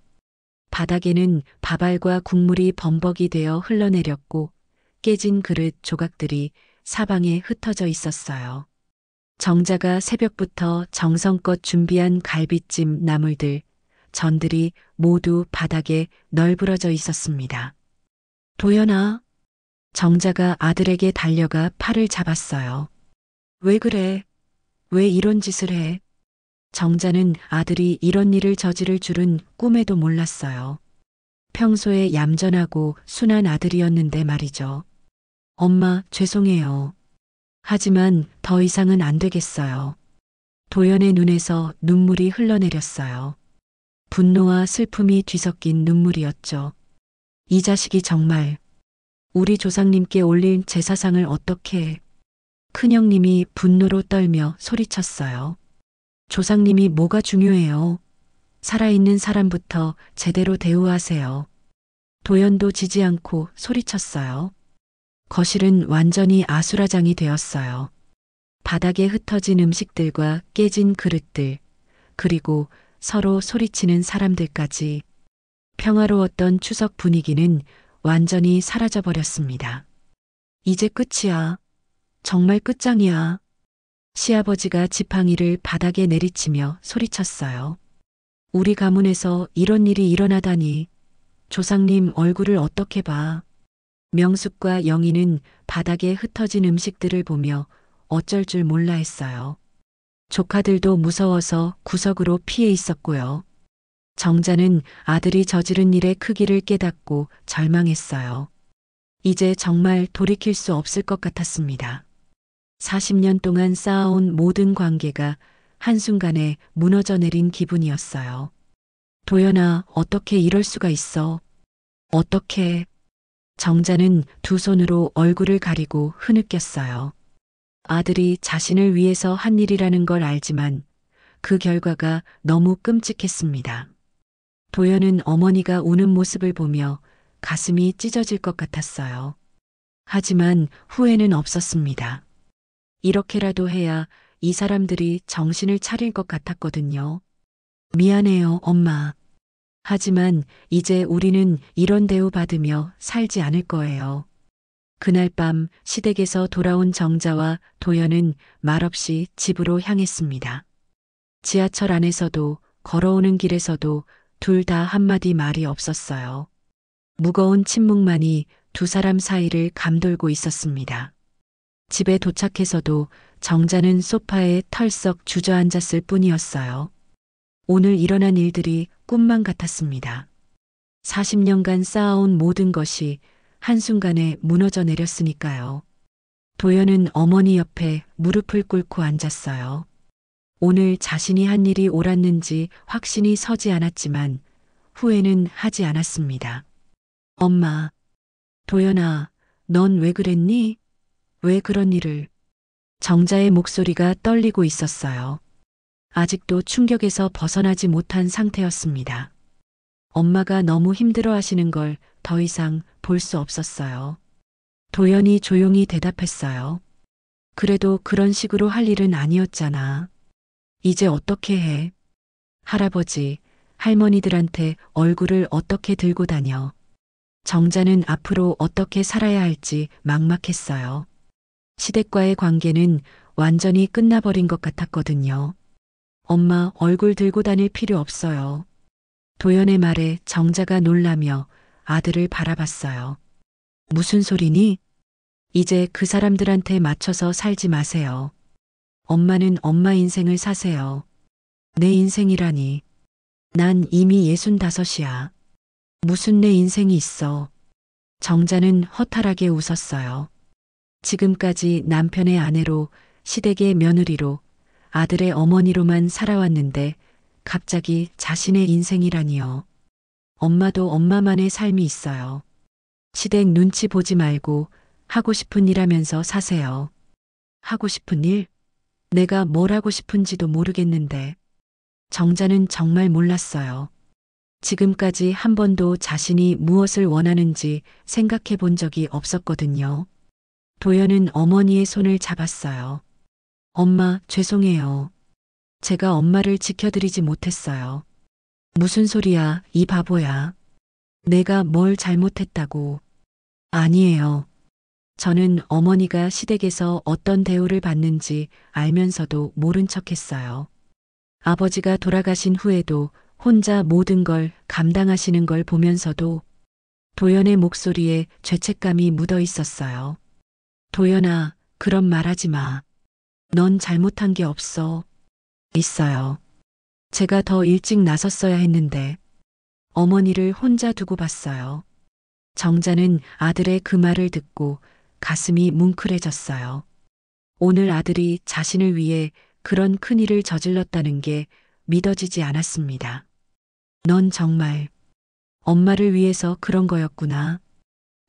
바닥에는 밥알과 국물이 범벅이 되어 흘러내렸고 깨진 그릇 조각들이 사방에 흩어져 있었어요. 정자가 새벽부터 정성껏 준비한 갈비찜 나물들, 전들이 모두 바닥에 널브러져 있었습니다. 도연아. 정자가 아들에게 달려가 팔을 잡았어요. 왜 그래? 왜 이런 짓을 해? 정자는 아들이 이런 일을 저지를 줄은 꿈에도 몰랐어요. 평소에 얌전하고 순한 아들이었는데 말이죠. 엄마, 죄송해요. 하지만 더 이상은 안 되겠어요. 도연의 눈에서 눈물이 흘러내렸어요. 분노와 슬픔이 뒤섞인 눈물이었죠. 이 자식이 정말 우리 조상님께 올린 제사상을 어떻게 해? 큰형님이 분노로 떨며 소리쳤어요. 조상님이 뭐가 중요해요? 살아있는 사람부터 제대로 대우하세요. 도연도 지지 않고 소리쳤어요. 거실은 완전히 아수라장이 되었어요. 바닥에 흩어진 음식들과 깨진 그릇들, 그리고 서로 소리치는 사람들까지. 평화로웠던 추석 분위기는 완전히 사라져버렸습니다. 이제 끝이야. 정말 끝장이야. 시아버지가 지팡이를 바닥에 내리치며 소리쳤어요. 우리 가문에서 이런 일이 일어나다니. 조상님 얼굴을 어떻게 봐. 명숙과 영희는 바닥에 흩어진 음식들을 보며 어쩔 줄 몰라 했어요. 조카들도 무서워서 구석으로 피해 있었고요. 정자는 아들이 저지른 일의 크기를 깨닫고 절망했어요. 이제 정말 돌이킬 수 없을 것 같았습니다. 40년 동안 쌓아온 모든 관계가 한순간에 무너져 내린 기분이었어요. 도연아, 어떻게 이럴 수가 있어? 어떻게? 정자는 두 손으로 얼굴을 가리고 흐느꼈어요. 아들이 자신을 위해서 한 일이라는 걸 알지만 그 결과가 너무 끔찍했습니다. 도연은 어머니가 우는 모습을 보며 가슴이 찢어질 것 같았어요. 하지만 후회는 없었습니다. 이렇게라도 해야 이 사람들이 정신을 차릴 것 같았거든요. 미안해요, 엄마. 하지만 이제 우리는 이런 대우 받으며 살지 않을 거예요. 그날 밤 시댁에서 돌아온 정자와 도연은 말없이 집으로 향했습니다. 지하철 안에서도 걸어오는 길에서도 둘 다 한마디 말이 없었어요. 무거운 침묵만이 두 사람 사이를 감돌고 있었습니다. 집에 도착해서도 정자는 소파에 털썩 주저앉았을 뿐이었어요. 오늘 일어난 일들이 꿈만 같았습니다. 40년간 쌓아온 모든 것이 한순간에 무너져 내렸으니까요. 도연은 어머니 옆에 무릎을 꿇고 앉았어요. 오늘 자신이 한 일이 옳았는지 확신이 서지 않았지만 후회는 하지 않았습니다. 엄마, 도연아, 넌 왜 그랬니? 왜 그런 일을? 정자의 목소리가 떨리고 있었어요. 아직도 충격에서 벗어나지 못한 상태였습니다. 엄마가 너무 힘들어 하시는 걸 더 이상 볼 수 없었어요. 도연이 조용히 대답했어요. 그래도 그런 식으로 할 일은 아니었잖아. 이제 어떻게 해? 할아버지, 할머니들한테 얼굴을 어떻게 들고 다녀? 정자는 앞으로 어떻게 살아야 할지 막막했어요. 시댁과의 관계는 완전히 끝나버린 것 같았거든요. 엄마 얼굴 들고 다닐 필요 없어요. 도연의 말에 정자가 놀라며 아들을 바라봤어요. 무슨 소리니? 이제 그 사람들한테 맞춰서 살지 마세요. 엄마는 엄마 인생을 사세요. 내 인생이라니. 난 이미 65이야. 무슨 내 인생이 있어. 정자는 허탈하게 웃었어요. 지금까지 남편의 아내로, 시댁의 며느리로, 아들의 어머니로만 살아왔는데 갑자기 자신의 인생이라니요. 엄마도 엄마만의 삶이 있어요. 시댁 눈치 보지 말고 하고 싶은 일 하면서 사세요. 하고 싶은 일? 내가 뭘 하고 싶은지도 모르겠는데. 정자는 정말 몰랐어요. 지금까지 한 번도 자신이 무엇을 원하는지 생각해 본 적이 없었거든요. 도연은 어머니의 손을 잡았어요. 엄마, 죄송해요. 제가 엄마를 지켜드리지 못했어요. 무슨 소리야, 이 바보야. 내가 뭘 잘못했다고. 아니에요. 저는 어머니가 시댁에서 어떤 대우를 받는지 알면서도 모른 척했어요. 아버지가 돌아가신 후에도 혼자 모든 걸 감당하시는 걸 보면서도 도연의 목소리에 죄책감이 묻어 있었어요. 도연아, 그런 말 하지 마. 넌 잘못한 게 없어. 있어요. 제가 더 일찍 나섰어야 했는데 어머니를 혼자 두고 봤어요. 정자는 아들의 그 말을 듣고 가슴이 뭉클해졌어요. 오늘 아들이 자신을 위해 그런 큰일을 저질렀다는 게 믿어지지 않았습니다. 넌 정말 엄마를 위해서 그런 거였구나.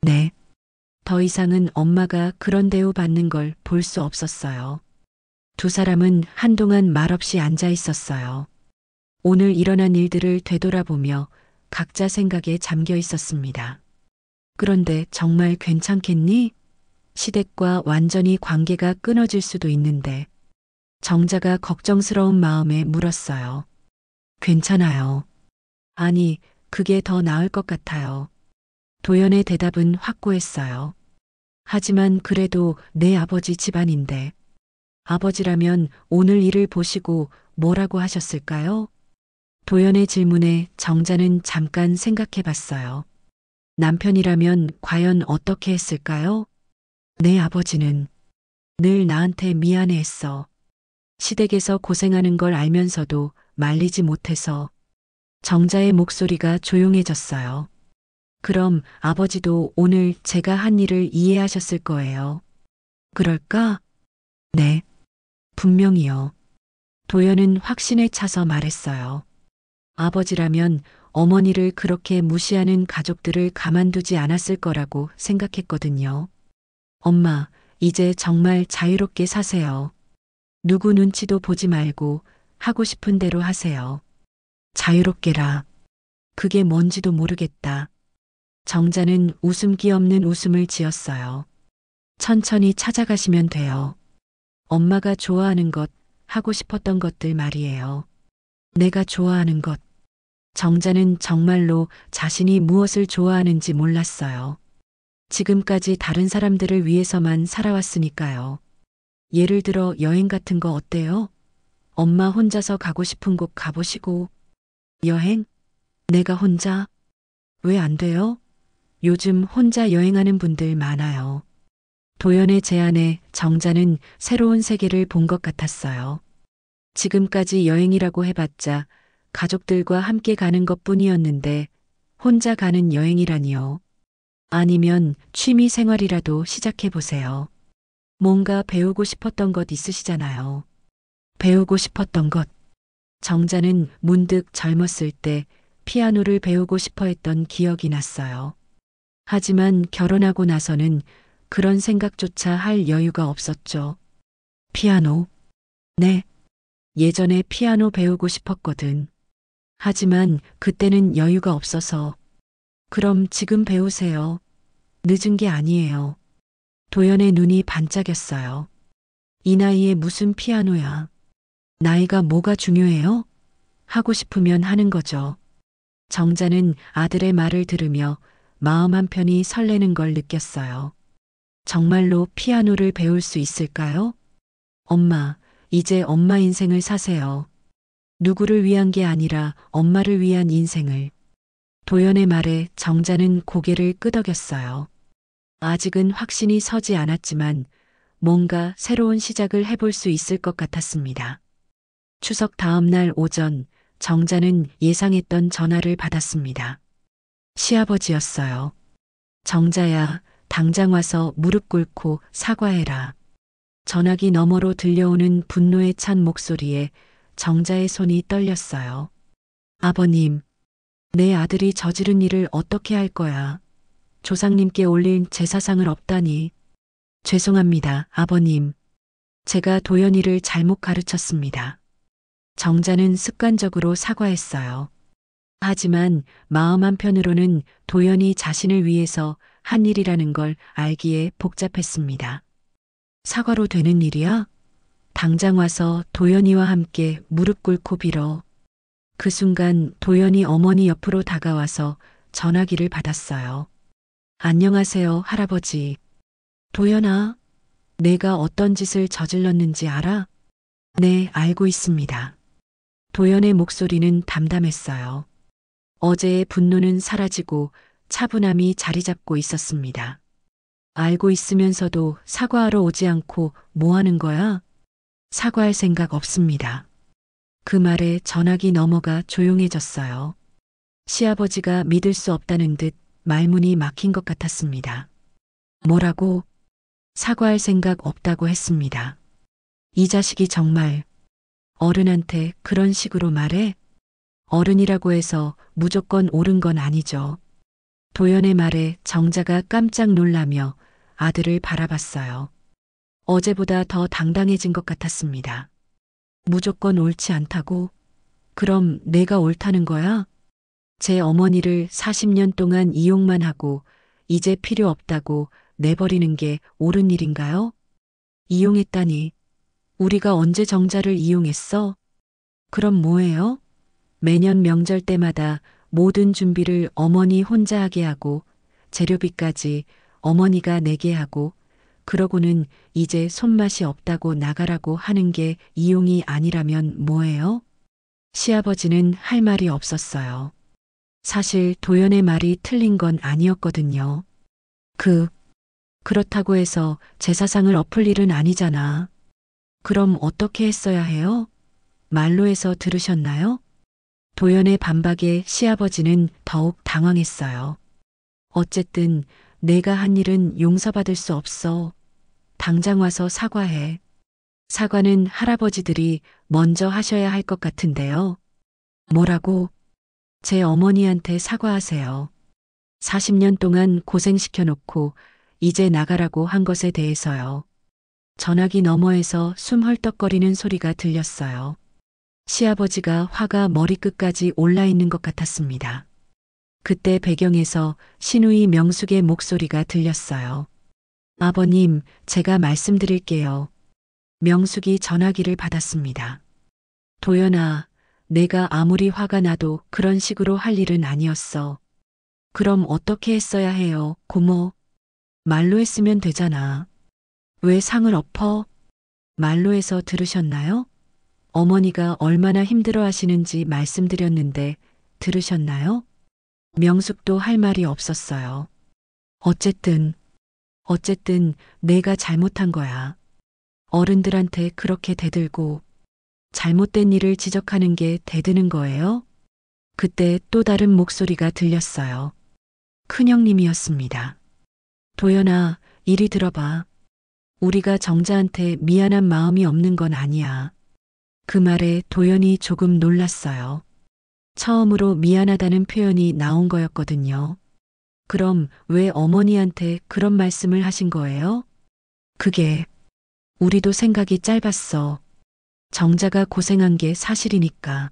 네. 더 이상은 엄마가 그런 대우 받는 걸 볼 수 없었어요. 두 사람은 한동안 말없이 앉아 있었어요. 오늘 일어난 일들을 되돌아보며 각자 생각에 잠겨 있었습니다. 그런데 정말 괜찮겠니? 시댁과 완전히 관계가 끊어질 수도 있는데 정자가 걱정스러운 마음에 물었어요. 괜찮아요. 아니, 그게 더 나을 것 같아요. 도연의 대답은 확고했어요. 하지만 그래도 내 아버지 집안인데 아버지라면 오늘 일을 보시고 뭐라고 하셨을까요? 도연의 질문에 정자는 잠깐 생각해 봤어요. 남편이라면 과연 어떻게 했을까요? 내 아버지는 늘 나한테 미안해 했어. 시댁에서 고생하는 걸 알면서도 말리지 못해서. 정자의 목소리가 조용해졌어요. 그럼 아버지도 오늘 제가 한 일을 이해하셨을 거예요. 그럴까? 네. 분명히요. 도연은 확신에 차서 말했어요. 아버지라면 어머니를 그렇게 무시하는 가족들을 가만두지 않았을 거라고 생각했거든요. 엄마, 이제 정말 자유롭게 사세요. 누구 눈치도 보지 말고 하고 싶은 대로 하세요. 자유롭게라. 그게 뭔지도 모르겠다. 정자는 웃음기 없는 웃음을 지었어요. 천천히 찾아가시면 돼요. 엄마가 좋아하는 것, 하고 싶었던 것들 말이에요. 내가 좋아하는 것. 정자는 정말로 자신이 무엇을 좋아하는지 몰랐어요. 지금까지 다른 사람들을 위해서만 살아왔으니까요. 예를 들어 여행 같은 거 어때요? 엄마 혼자서 가고 싶은 곳 가보시고. 여행? 내가 혼자? 왜 안 돼요? 요즘 혼자 여행하는 분들 많아요. 도연의 제안에 정자는 새로운 세계를 본 것 같았어요. 지금까지 여행이라고 해봤자 가족들과 함께 가는 것 뿐이었는데 혼자 가는 여행이라니요. 아니면 취미 생활이라도 시작해보세요. 뭔가 배우고 싶었던 것 있으시잖아요. 배우고 싶었던 것. 정자는 문득 젊었을 때 피아노를 배우고 싶어 했던 기억이 났어요. 하지만 결혼하고 나서는 그런 생각조차 할 여유가 없었죠. 피아노? 네. 예전에 피아노 배우고 싶었거든. 하지만 그때는 여유가 없어서. 그럼 지금 배우세요. 늦은 게 아니에요. 도연의 눈이 반짝였어요. 이 나이에 무슨 피아노야. 나이가 뭐가 중요해요? 하고 싶으면 하는 거죠. 정자는 아들의 말을 들으며 마음 한편이 설레는 걸 느꼈어요. 정말로 피아노를 배울 수 있을까요? 엄마, 이제 엄마 인생을 사세요. 누구를 위한 게 아니라 엄마를 위한 인생을. 도연의 말에 정자는 고개를 끄덕였어요. 아직은 확신이 서지 않았지만 뭔가 새로운 시작을 해볼 수 있을 것 같았습니다. 추석 다음 날 오전, 정자는 예상했던 전화를 받았습니다. 시아버지였어요. 정자야, 당장 와서 무릎 꿇고 사과해라. 전화기 너머로 들려오는 분노에 찬 목소리에 정자의 손이 떨렸어요. 아버님, 내 아들이 저지른 일을 어떻게 할 거야? 조상님께 올린 제사상을 업다니. 죄송합니다, 아버님. 제가 도연이를 잘못 가르쳤습니다. 정자는 습관적으로 사과했어요. 하지만 마음 한편으로는 도연이 자신을 위해서 한 일이라는 걸 알기에 복잡했습니다. 사과로 되는 일이야? 당장 와서 도연이와 함께 무릎 꿇고 빌어. 그 순간 도연이 어머니 옆으로 다가와서 전화기를 받았어요. 안녕하세요, 할아버지. 도연아, 내가 어떤 짓을 저질렀는지 알아? 네, 알고 있습니다. 도연의 목소리는 담담했어요. 어제의 분노는 사라지고 차분함이 자리 잡고 있었습니다. 알고 있으면서도 사과하러 오지 않고 뭐 하는 거야? 사과할 생각 없습니다. 그 말에 전화기 너머가 조용해졌어요. 시아버지가 믿을 수 없다는 듯 말문이 막힌 것 같았습니다. 뭐라고? 사과할 생각 없다고 했습니다. 이 자식이 정말 어른한테 그런 식으로 말해? 어른이라고 해서 무조건 옳은 건 아니죠. 도연의 말에 정자가 깜짝 놀라며 아들을 바라봤어요. 어제보다 더 당당해진 것 같았습니다. 무조건 옳지 않다고? 그럼 내가 옳다는 거야? 제 어머니를 40년 동안 이용만 하고 이제 필요 없다고 내버리는 게 옳은 일인가요? 이용했다니. 우리가 언제 정자를 이용했어? 그럼 뭐예요? 매년 명절 때마다 모든 준비를 어머니 혼자 하게 하고 재료비까지 어머니가 내게 하고 그러고는 이제 손맛이 없다고 나가라고 하는 게 이용이 아니라면 뭐예요? 시아버지는 할 말이 없었어요. 사실 도연의 말이 틀린 건 아니었거든요. 그렇다고 해서 제사상을 엎을 일은 아니잖아. 그럼 어떻게 했어야 해요? 말로 해서 들으셨나요? 도연의 반박에 시아버지는 더욱 당황했어요. 어쨌든 내가 한 일은 용서받을 수 없어. 당장 와서 사과해. 사과는 할아버지들이 먼저 하셔야 할 것 같은데요. 뭐라고? 제 어머니한테 사과하세요. 40년 동안 고생시켜놓고 이제 나가라고 한 것에 대해서요. 전화기 너머에서 숨 헐떡거리는 소리가 들렸어요. 시아버지가 화가 머리끝까지 올라 있는 것 같았습니다. 그때 배경에서 시누이 명숙의 목소리가 들렸어요. 아버님, 제가 말씀드릴게요. 명숙이 전화기를 받았습니다. 도연아, 내가 아무리 화가 나도 그런 식으로 할 일은 아니었어. 그럼 어떻게 했어야 해요, 고모? 말로 했으면 되잖아. 왜 상을 엎어? 말로 해서 들으셨나요? 어머니가 얼마나 힘들어 하시는지 말씀드렸는데 들으셨나요? 명숙도 할 말이 없었어요. 어쨌든 내가 잘못한 거야. 어른들한테 그렇게 대들고 잘못된 일을 지적하는 게 대드는 거예요? 그때 또 다른 목소리가 들렸어요. 큰형님이었습니다. 도연아, 이리 들어봐. 우리가 정자한테 미안한 마음이 없는 건 아니야. 그 말에 도연이 조금 놀랐어요. 처음으로 미안하다는 표현이 나온 거였거든요. 그럼 왜 어머니한테 그런 말씀을 하신 거예요? 그게 우리도 생각이 짧았어. 정자가 고생한 게 사실이니까.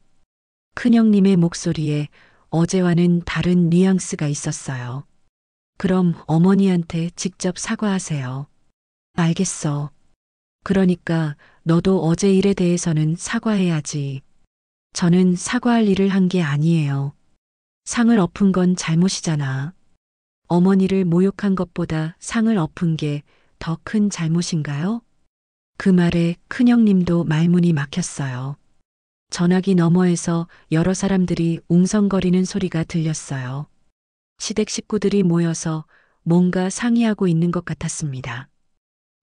큰형님의 목소리에 어제와는 다른 뉘앙스가 있었어요. 그럼 어머니한테 직접 사과하세요. 알겠어. 그러니까 너도 어제 일에 대해서는 사과해야지. 저는 사과할 일을 한 게 아니에요. 상을 엎은 건 잘못이잖아. 어머니를 모욕한 것보다 상을 엎은 게 더 큰 잘못인가요? 그 말에 큰형님도 말문이 막혔어요. 전화기 너머에서 여러 사람들이 웅성거리는 소리가 들렸어요. 시댁 식구들이 모여서 뭔가 상의하고 있는 것 같았습니다.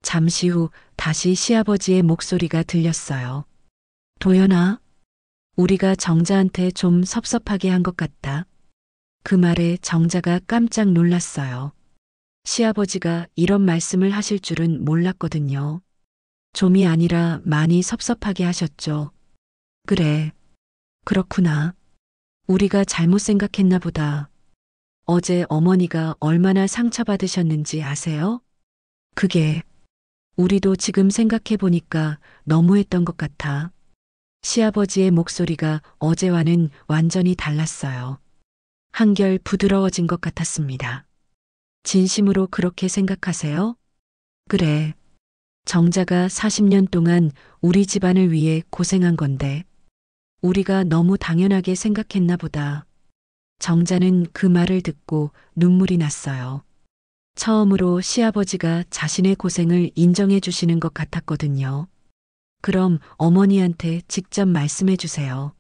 잠시 후 다시 시아버지의 목소리가 들렸어요. 도연아, 우리가 정자한테 좀 섭섭하게 한 것 같다. 그 말에 정자가 깜짝 놀랐어요. 시아버지가 이런 말씀을 하실 줄은 몰랐거든요. 좀이 아니라 많이 섭섭하게 하셨죠. 그래. 그렇구나. 우리가 잘못 생각했나 보다. 어제 어머니가 얼마나 상처받으셨는지 아세요? 그게 우리도 지금 생각해 보니까 너무했던 것 같아. 시아버지의 목소리가 어제와는 완전히 달랐어요. 한결 부드러워진 것 같았습니다. 진심으로 그렇게 생각하세요? 그래. 정자가 40년 동안 우리 집안을 위해 고생한 건데, 우리가 너무 당연하게 생각했나 보다. 정자는 그 말을 듣고 눈물이 났어요. 처음으로 시아버지가 자신의 고생을 인정해 주시는 것 같았거든요. 그럼 어머니한테 직접 말씀해 주세요.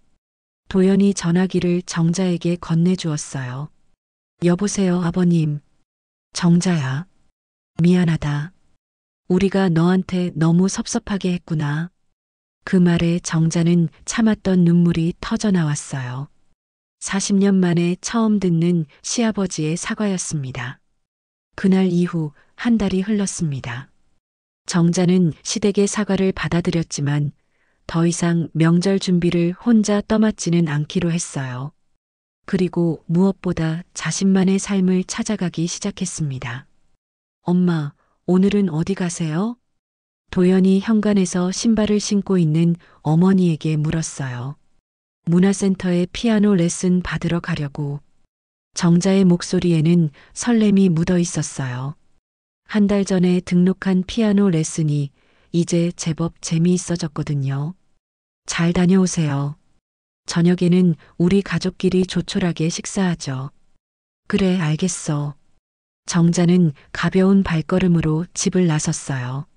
도연이 전화기를 정자에게 건네주었어요. 여보세요, 아버님. 정자야. 미안하다. 우리가 너한테 너무 섭섭하게 했구나. 그 말에 정자는 참았던 눈물이 터져 나왔어요. 40년 만에 처음 듣는 시아버지의 사과였습니다. 그날 이후 한 달이 흘렀습니다. 정자는 시댁의 사과를 받아들였지만 더 이상 명절 준비를 혼자 떠맡지는 않기로 했어요. 그리고 무엇보다 자신만의 삶을 찾아가기 시작했습니다. 엄마, 오늘은 어디 가세요? 도연이 현관에서 신발을 신고 있는 어머니에게 물었어요. 문화센터에 피아노 레슨 받으러 가려고. 정자의 목소리에는 설렘이 묻어 있었어요. 한 달 전에 등록한 피아노 레슨이 이제 제법 재미있어졌거든요. 잘 다녀오세요. 저녁에는 우리 가족끼리 조촐하게 식사하죠. 그래, 알겠어. 정자는 가벼운 발걸음으로 집을 나섰어요.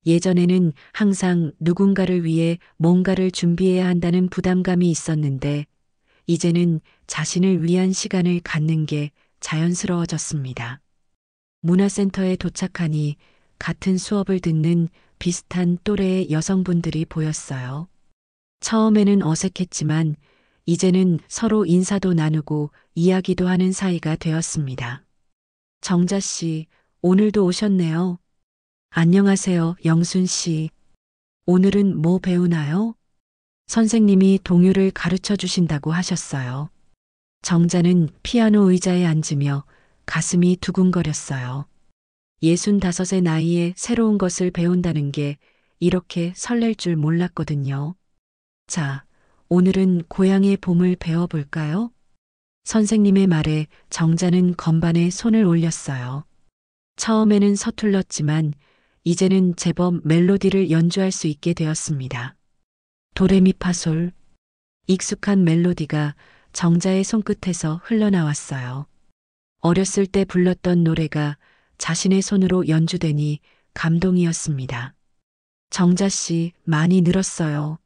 예전에는 항상 누군가를 위해 뭔가를 준비해야 한다는 부담감이 있었는데, 이제는 자신을 위한 시간을 갖는 게 자연스러워졌습니다. 문화센터에 도착하니 같은 수업을 듣는 비슷한 또래의 여성분들이 보였어요. 처음에는 어색했지만 이제는 서로 인사도 나누고 이야기도 하는 사이가 되었습니다. 정자 씨, 오늘도 오셨네요. 안녕하세요, 영순 씨. 오늘은 뭐 배우나요? 선생님이 동요를 가르쳐 주신다고 하셨어요. 정자는 피아노 의자에 앉으며 가슴이 두근거렸어요. 65의 나이에 새로운 것을 배운다는 게 이렇게 설렐 줄 몰랐거든요. 자, 오늘은 고향의 봄을 배워볼까요? 선생님의 말에 정자는 건반에 손을 올렸어요. 처음에는 서툴렀지만 이제는 제법 멜로디를 연주할 수 있게 되었습니다. 도레미파솔. 익숙한 멜로디가 정자의 손끝에서 흘러나왔어요. 어렸을 때 불렀던 노래가 자신의 손으로 연주되니 감동이었습니다. 정자 씨, 많이 늘었어요.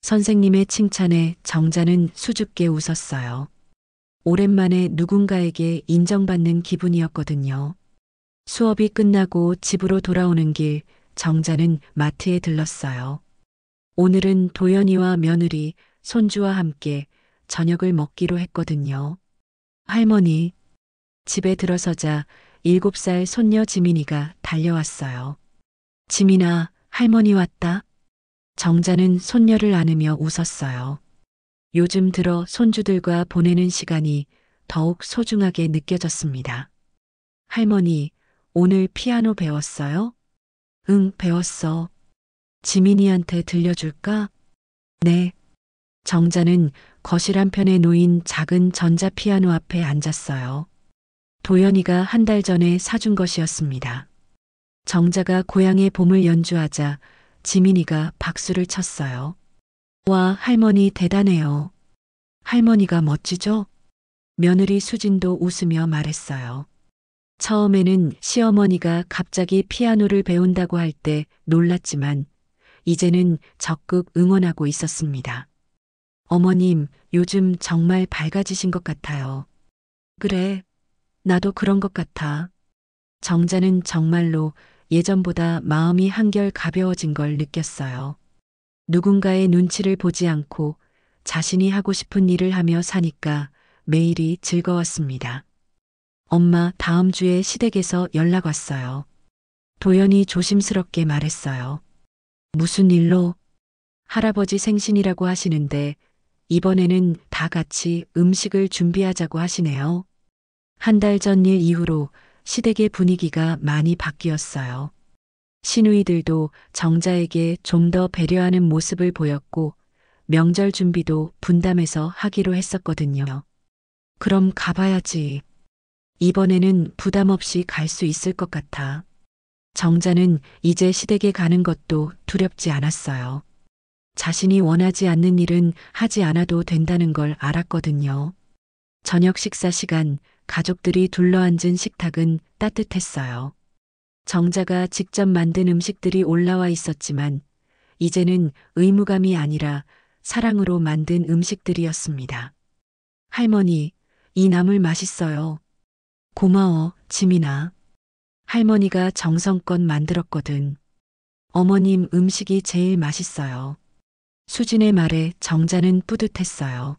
선생님의 칭찬에 정자는 수줍게 웃었어요. 오랜만에 누군가에게 인정받는 기분이었거든요. 수업이 끝나고 집으로 돌아오는 길, 정자는 마트에 들렀어요. 오늘은 도연이와 며느리, 손주와 함께 저녁을 먹기로 했거든요. 할머니, 집에 들어서자 7살 손녀 지민이가 달려왔어요. 지민아, 할머니 왔다. 정자는 손녀를 안으며 웃었어요. 요즘 들어 손주들과 보내는 시간이 더욱 소중하게 느껴졌습니다. 할머니, 오늘 피아노 배웠어요? 응, 배웠어. 지민이한테 들려줄까? 네. 정자는 거실 한편에 놓인 작은 전자피아노 앞에 앉았어요. 도연이가 한 달 전에 사준 것이었습니다. 정자가 고향의 봄을 연주하자 지민이가 박수를 쳤어요. 와, 할머니 대단해요. 할머니가 멋지죠? 며느리 수진도 웃으며 말했어요. 처음에는 시어머니가 갑자기 피아노를 배운다고 할 때 놀랐지만 이제는 적극 응원하고 있었습니다. 어머님, 요즘 정말 밝아지신 것 같아요. 그래, 나도 그런 것 같아. 정자는 정말로 예전보다 마음이 한결 가벼워진 걸 느꼈어요. 누군가의 눈치를 보지 않고 자신이 하고 싶은 일을 하며 사니까 매일이 즐거웠습니다. 엄마, 다음 주에 시댁에서 연락 왔어요. 도연이 조심스럽게 말했어요. 무슨 일로? 할아버지 생신이라고 하시는데 이번에는 다 같이 음식을 준비하자고 하시네요. 한 달 전 일 이후로 시댁의 분위기가 많이 바뀌었어요. 시누이들도 정자에게 좀 더 배려하는 모습을 보였고 명절 준비도 분담해서 하기로 했었거든요. 그럼 가봐야지. 이번에는 부담 없이 갈 수 있을 것 같아. 정자는 이제 시댁에 가는 것도 두렵지 않았어요. 자신이 원하지 않는 일은 하지 않아도 된다는 걸 알았거든요. 저녁 식사 시간, 가족들이 둘러앉은 식탁은 따뜻했어요. 정자가 직접 만든 음식들이 올라와 있었지만 이제는 의무감이 아니라 사랑으로 만든 음식들이었습니다. 할머니, 이 나물 맛있어요. 고마워, 지민아. 할머니가 정성껏 만들었거든. 어머님 음식이 제일 맛있어요. 수진의 말에 정자는 뿌듯했어요.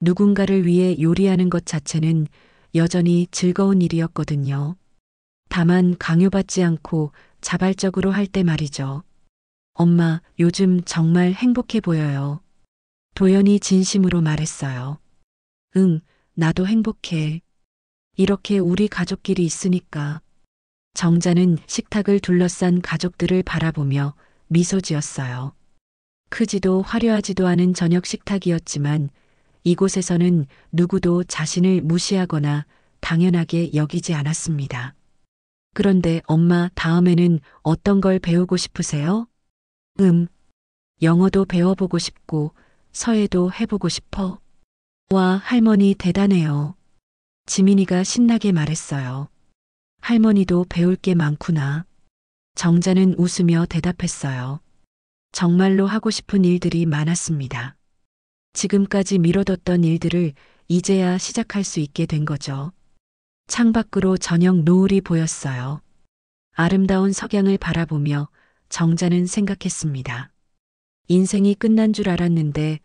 누군가를 위해 요리하는 것 자체는 여전히 즐거운 일이었거든요. 다만 강요받지 않고 자발적으로 할 때 말이죠. 엄마, 요즘 정말 행복해 보여요. 도연이 진심으로 말했어요. 응, 나도 행복해. 이렇게 우리 가족끼리 있으니까. 정자는 식탁을 둘러싼 가족들을 바라보며 미소 지었어요. 크지도 화려하지도 않은 저녁 식탁이었지만 이곳에서는 누구도 자신을 무시하거나 당연하게 여기지 않았습니다. 그런데 엄마, 다음에는 어떤 걸 배우고 싶으세요? 영어도 배워보고 싶고 서예도 해보고 싶어. 와, 할머니 대단해요. 지민이가 신나게 말했어요. 할머니도 배울 게 많구나. 정자는 웃으며 대답했어요. 정말로 하고 싶은 일들이 많았습니다. 지금까지 미뤄뒀던 일들을 이제야 시작할 수 있게 된 거죠. 창밖으로 저녁 노을이 보였어요. 아름다운 석양을 바라보며 정자는 생각했습니다. 인생이 끝난 줄 알았는데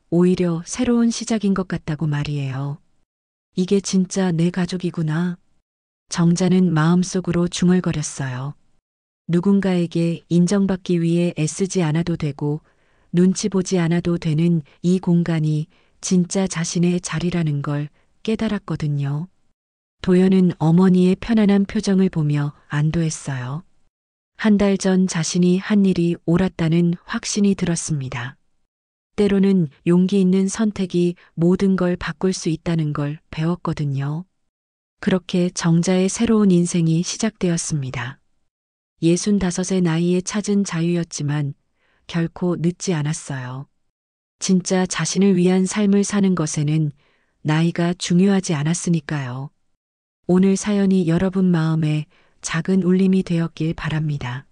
오히려 새로운 시작인 것 같다고 말이에요. 이게 진짜 내 가족이구나. 정자는 마음속으로 중얼거렸어요. 누군가에게 인정받기 위해 애쓰지 않아도 되고 눈치 보지 않아도 되는 이 공간이 진짜 자신의 자리라는 걸 깨달았거든요. 도연은 어머니의 편안한 표정을 보며 안도했어요. 한 달 전 자신이 한 일이 옳았다는 확신이 들었습니다. 때로는 용기 있는 선택이 모든 걸 바꿀 수 있다는 걸 배웠거든요. 그렇게 정자의 새로운 인생이 시작되었습니다. 65의 나이에 찾은 자유였지만 결코 늦지 않았어요. 진짜 자신을 위한 삶을 사는 것에는 나이가 중요하지 않았으니까요. 오늘 사연이 여러분 마음에 작은 울림이 되었길 바랍니다.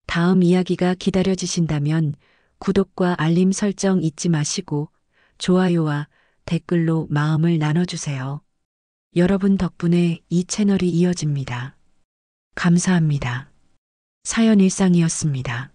다음 이야기가 기다려지신다면 구독과 알림 설정 잊지 마시고 좋아요와 댓글로 마음을 나눠주세요. 여러분 덕분에 이 채널이 이어집니다. 감사합니다. 사연 일상이었습니다.